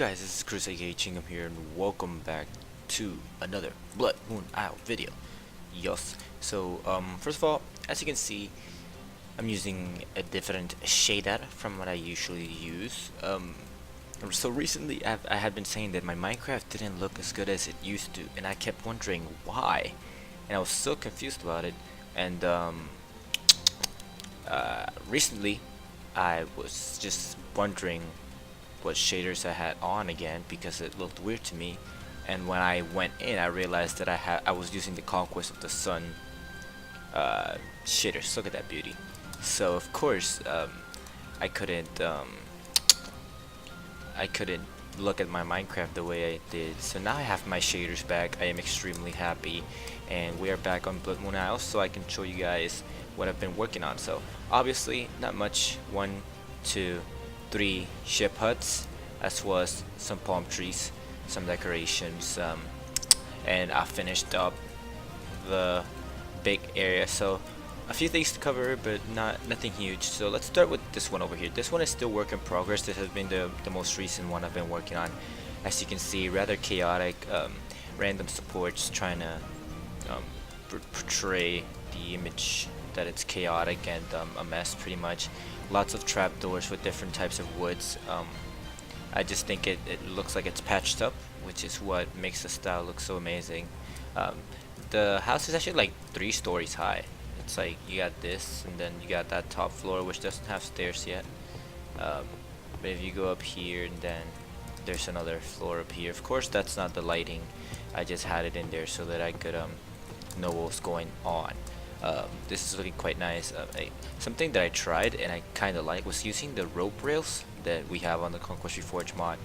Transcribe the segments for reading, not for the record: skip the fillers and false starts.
Guys, this is Chris aka Chingham here, and welcome back to another Bloodmoon Isle video. Yes. So, first of all, as you can see, I'm using a different shader from what I usually use. So recently I had been saying that my Minecraft didn't look as good as it used to, and I kept wondering why, and I was so confused about it. And recently I was just wondering what shaders I had on again because it looked weird to me, and when I went in I realized that I was using the Conquest of the Sun shaders. Look at that beauty. So of course I couldn't look at my Minecraft the way I did. So now I have my shaders back. I am extremely happy, and we are back on Bloodmoon Isle, so I can show you guys what I've been working on. So obviously not much. 1, 2, 3 ship huts, as well as some palm trees, some decorations, and I finished up the big area. So a few things to cover, but nothing huge. So let's start with this one over here. This one is still work in progress. This has been the most recent one I've been working on. As you can see, rather chaotic, random supports trying to portray the image that it's chaotic and a mess pretty much. Lots of trapdoors with different types of woods. I just think it looks like it's patched up, which is what makes the style look so amazing. The house is actually like 3 stories high. It's like you got this, and then you got that top floor, which doesn't have stairs yet. But if you go up here, and then there's another floor up here. Of course, that's not the lighting. I just had it in there so that I could know what was going on. This is looking quite nice. Something that I tried and I kind of like was using the rope rails that we have on the Conquest Reforged mod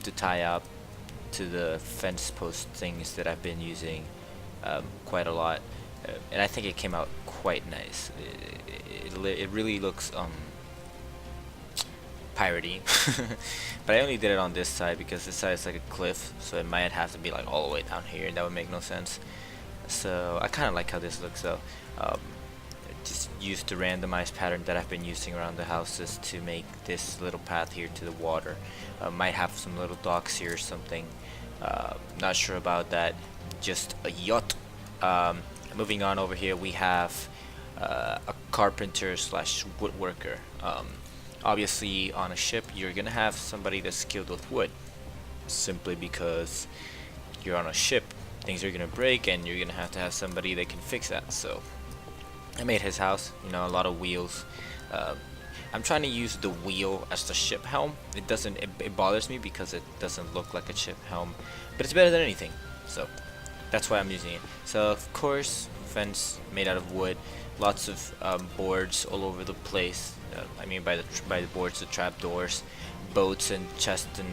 to tie up to the fence post things that I've been using quite a lot, and I think it came out quite nice. It really looks piratey, but I only did it on this side because this side is like a cliff, so it might have to be like all the way down here, and that would make no sense. So I kind of like how this looks. So just used the randomized pattern that I've been using around the houses to make this little path here to the water. Might have some little docks here or something. Not sure about that. Just a yacht. Moving on over here, we have a carpenter slash woodworker. Obviously on a ship you're gonna have somebody that's skilled with wood, simply because you're on a ship. Things are gonna break, and you're gonna have to have somebody that can fix that. So I made his house, you know, a lot of wheels. I'm trying to use the wheel as the ship helm. It bothers me because it doesn't look like a ship helm, but it's better than anything, so that's why I'm using it. So of course, fence made out of wood, lots of boards all over the place. I mean by the boards, the trapdoors, boats and chests and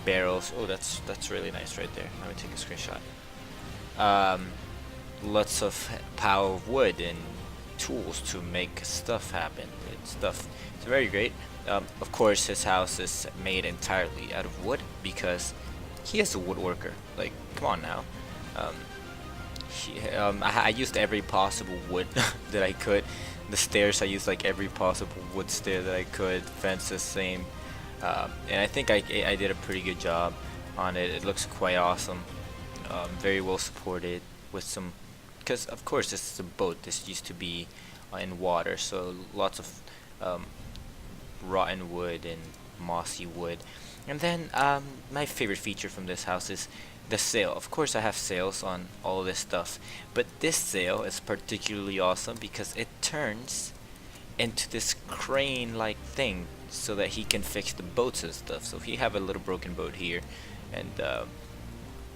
barrels. Oh, that's really nice right there. Let me take a screenshot. Lots of pile of wood and tools to make stuff happen. It's very great. Of course, his house is made entirely out of wood because he is a woodworker. Like, come on now. I used every possible wood that I could. The stairs, I used like every possible wood stair that I could. Fences, same. And I think I did a pretty good job on it. It looks quite awesome. Very well supported with some, because of course this is a boat. This used to be in water, so lots of rotten wood and mossy wood. And then my favorite feature from this house is the sail. Of course I have sails on all of this stuff, but this sail is particularly awesome because it turns into this crane like thing so that he can fix the boats and stuff. So if you have a little broken boat here, and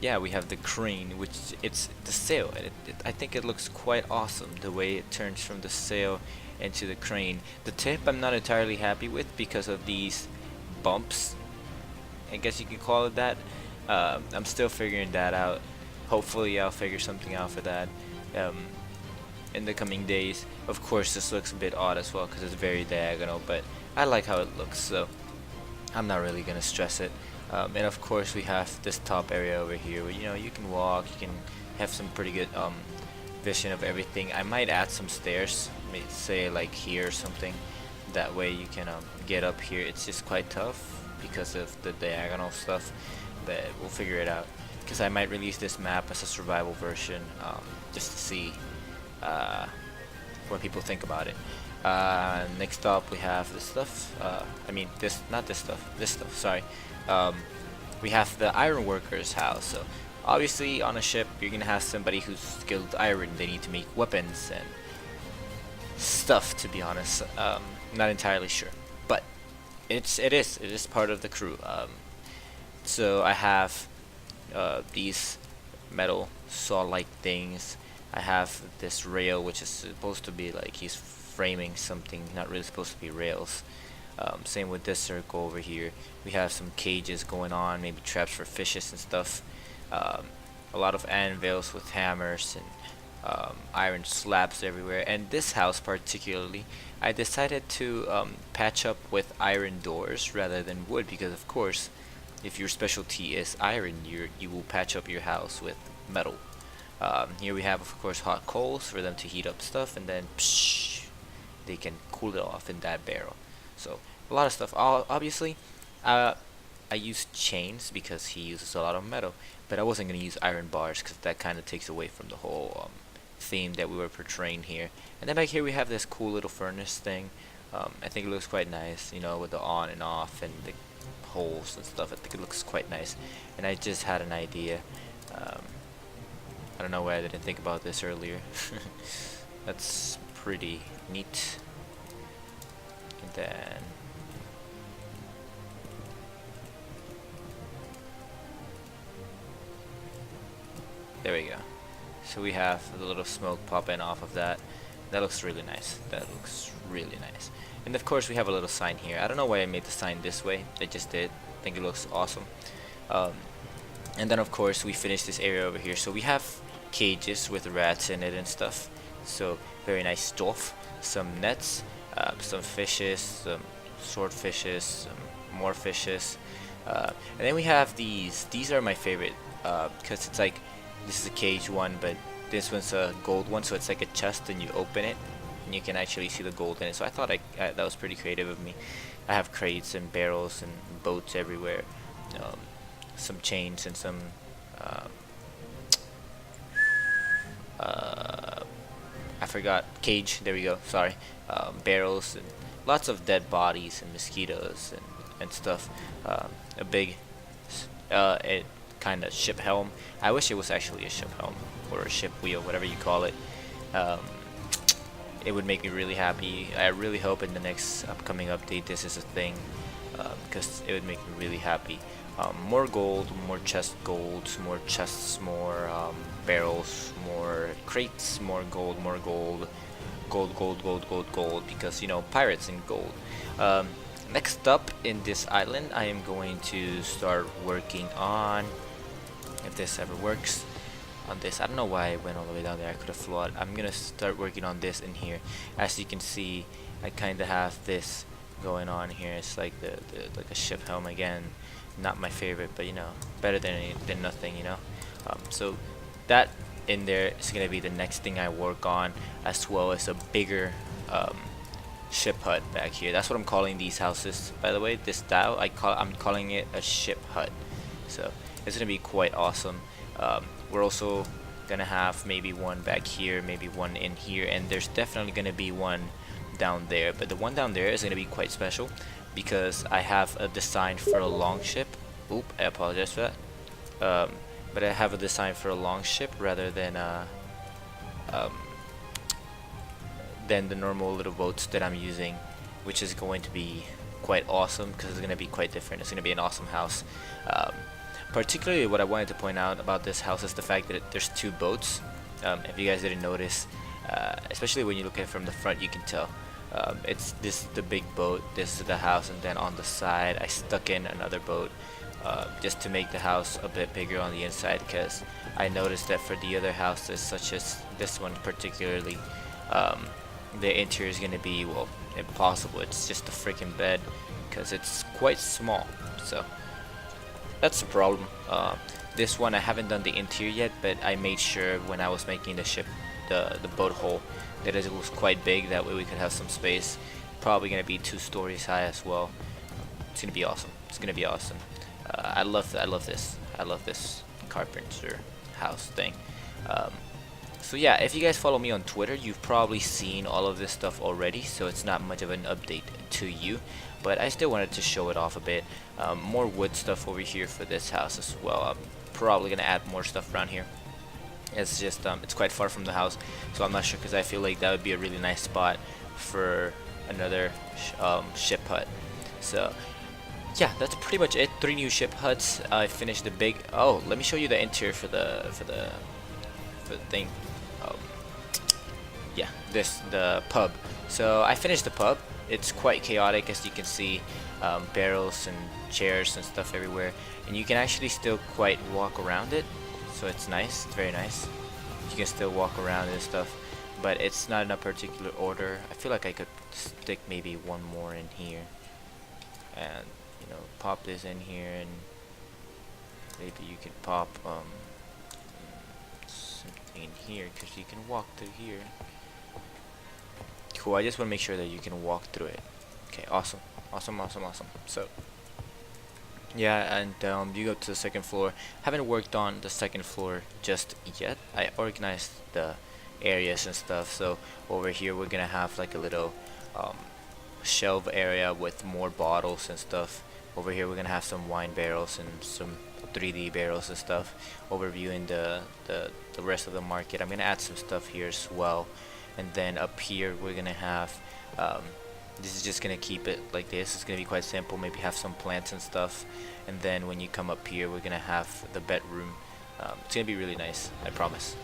yeah, we have the crane, which it's the sail, and I think it looks quite awesome the way it turns from the sail into the crane. The tip I'm not entirely happy with because of these bumps, I guess you could call it that. I'm still figuring that out. Hopefully I'll figure something out for that in the coming days. Of course this looks a bit odd as well because it's very diagonal, but I like how it looks, so I'm not really gonna stress it. And of course we have this top area over here where, you know, you can walk, you can have some pretty good vision of everything. I might add some stairs, say like here or something, that way you can get up here. It's just quite tough, because of the diagonal stuff, but we'll figure it out. Because I might release this map as a survival version, just to see what people think about it. Next up, we have this stuff. I mean, not this stuff. This stuff. Sorry. We have the iron workers house. So obviously, on a ship, you're gonna have somebody who's skilled iron. They need to make weapons and stuff. To be honest, not entirely sure, but it is part of the crew. So I have these metal saw-like things. I have this rail, which is supposed to be like he's framing something, not really supposed to be rails. Same with this circle over here. We have some cages going on, maybe traps for fishes and stuff. A lot of anvils with hammers and iron slabs everywhere. And this house particularly, I decided to patch up with iron doors rather than wood, because of course, if your specialty is iron, you will patch up your house with metal. Here we have, of course, hot coals for them to heat up stuff, and then psh, they can cool it off in that barrel. So a lot of stuff. Obviously, I used chains because he uses a lot of metal, but I wasn't going to use iron bars because that kind of takes away from the whole theme that we were portraying here. And then back here we have this cool little furnace thing. I think it looks quite nice, you know, with the on and off and the holes and stuff. I think it looks quite nice, and I just had an idea. I don't know why I didn't think about this earlier. That's pretty neat. And then there we go. So we have the little smoke popping off of that. That looks really nice. That looks really nice. And of course we have a little sign here. I don't know why I made the sign this way. I just did. I think it looks awesome. And then of course we finished this area over here. So we have cages with rats in it and stuff. So very nice stuff. Some nets, some fishes, some swordfishes, some more fishes. And then we have these. These are my favorite because it's like, this is a cage one, but this one's a gold one, so it's like a chest and you open it and you can actually see the gold in it. So I thought that was pretty creative of me. I have crates and barrels and boats everywhere, some chains and some I forgot, cage, there we go, sorry, barrels and lots of dead bodies and mosquitoes and stuff. A big kind of ship helm. I wish it was actually a ship helm or a ship wheel, whatever you call it. It would make me really happy. I really hope in the next upcoming update this is a thing, because it would make me really happy. More gold, more chest golds, more chests, more barrels, more crates, more gold, gold, because, you know, pirates and gold. Next up in this island, I am going to start working on, if this ever works, on this. I don't know why I went all the way down there. I could have flawed. I'm gonna start working on this in here. As you can see, I kind of have this going on here. It's like the like a ship helm again. Not my favorite, but you know, better than nothing, you know. So that in there is gonna be the next thing I work on, as well as a bigger ship hut back here. That's what I'm calling these houses, by the way. This style, I'm calling it a ship hut. So it's gonna be quite awesome. We're also gonna have maybe one back here, maybe one in here, and there's definitely gonna be one down there. But the one down there is gonna be quite special because I have a design for a long ship. Oop, I apologize for that. But I have a design for a long ship rather than the normal little boats that I'm using, which is going to be quite awesome because it's going to be quite different. It's going to be an awesome house. Particularly what I wanted to point out about this house is the fact that there's two boats. If you guys didn't notice, especially when you look at it from the front, you can tell. It's the big boat, this is the house, and then on the side I stuck in another boat just to make the house a bit bigger on the inside, because I noticed that for the other houses, such as this one particularly, the interior is going to be, well, impossible. It's just a freaking bed because it's quite small. So that's the problem. This one I haven't done the interior yet, but I made sure when I was making the ship, the boat hull, that it was quite big. That way we could have some space. Probably going to be 2 stories high as well. It's going to be awesome. It's gonna be awesome. I love this carpenter house thing. So yeah, if you guys follow me on Twitter, you've probably seen all of this stuff already, so it's not much of an update to you, but I still wanted to show it off a bit. More wood stuff over here for this house as well. I'm probably gonna add more stuff around here. It's just it's quite far from the house, so I'm not sure, because I feel like that would be a really nice spot for another ship hut. So yeah, that's pretty much it. 3 new ship huts. I finished the big. Oh, let me show you the interior for the thing. Yeah, the pub. So I finished the pub. It's quite chaotic, as you can see. Barrels and chairs and stuff everywhere, and you can actually still quite walk around it. So it's nice. It's very nice. You can still walk around and stuff, but it's not in a particular order. I feel like I could stick maybe one more in here, and you know, pop this in here, and maybe you could pop something in here, because you can walk through here. Cool. I just want to make sure that you can walk through it. Okay, awesome. So yeah, and you go to the second floor. Haven't worked on the second floor just yet. I organized the areas and stuff, so over here we're gonna have like a little shelf area with more bottles and stuff. Over here we're gonna have some wine barrels and some 3D barrels and stuff, overviewing the rest of the market. I'm gonna add some stuff here as well, and then up here we're gonna have this is just gonna keep it like this. It's gonna be quite simple. Maybe have some plants and stuff, and then when you come up here we're gonna have the bedroom. It's gonna be really nice, I promise.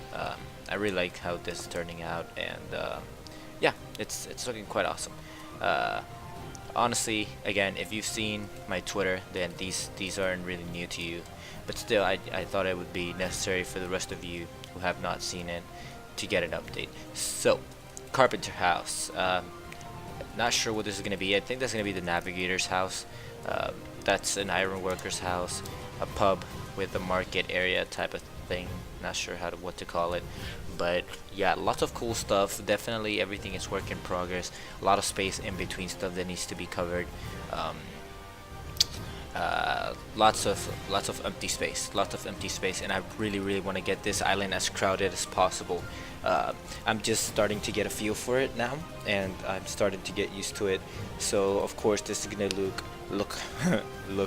I really like how this is turning out, and yeah, it's looking quite awesome. Honestly, again, if you've seen my Twitter, then these aren't really new to you, but still I thought it would be necessary for the rest of you who have not seen it to get an update. So, carpenter house. Not sure what this is gonna be. I think that's gonna be the navigator's house. That's an iron worker's house, a pub with a market area type of thing. Not sure what to call it, but yeah, lots of cool stuff. Definitely everything is work in progress. A lot of space in between stuff that needs to be covered. Lots of empty space, and I really want to get this island as crowded as possible. I'm just starting to get a feel for it now, and I'm starting to get used to it. So of course this is gonna look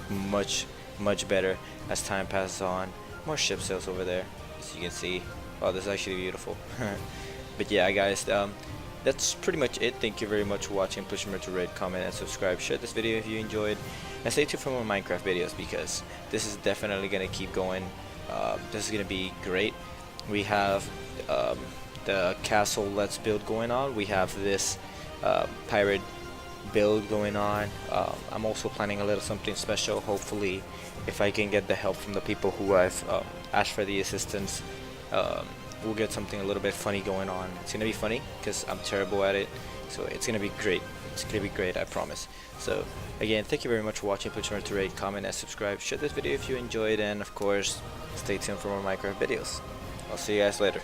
much better as time passes on. More ship sails over there, as you can see. Oh, this is actually beautiful. But yeah, guys, that's pretty much it. Thank you very much for watching. Please remember to rate, comment, and subscribe. Share this video if you enjoyed, and stay tuned for more Minecraft videos, because this is definitely gonna keep going. This is gonna be great. We have the castle let's build going on. We have this pirate build going on. I'm also planning a little something special. Hopefully, if I can get the help from the people who I've asked for the assistance, we'll get something a little bit funny going on. It's gonna be funny because I'm terrible at it, so it's gonna be great. It's gonna be great, I promise. So again, thank you very much for watching. Please remember to rate, comment, and subscribe. Share this video if you enjoyed, and of course, stay tuned for more Minecraft videos. I'll see you guys later.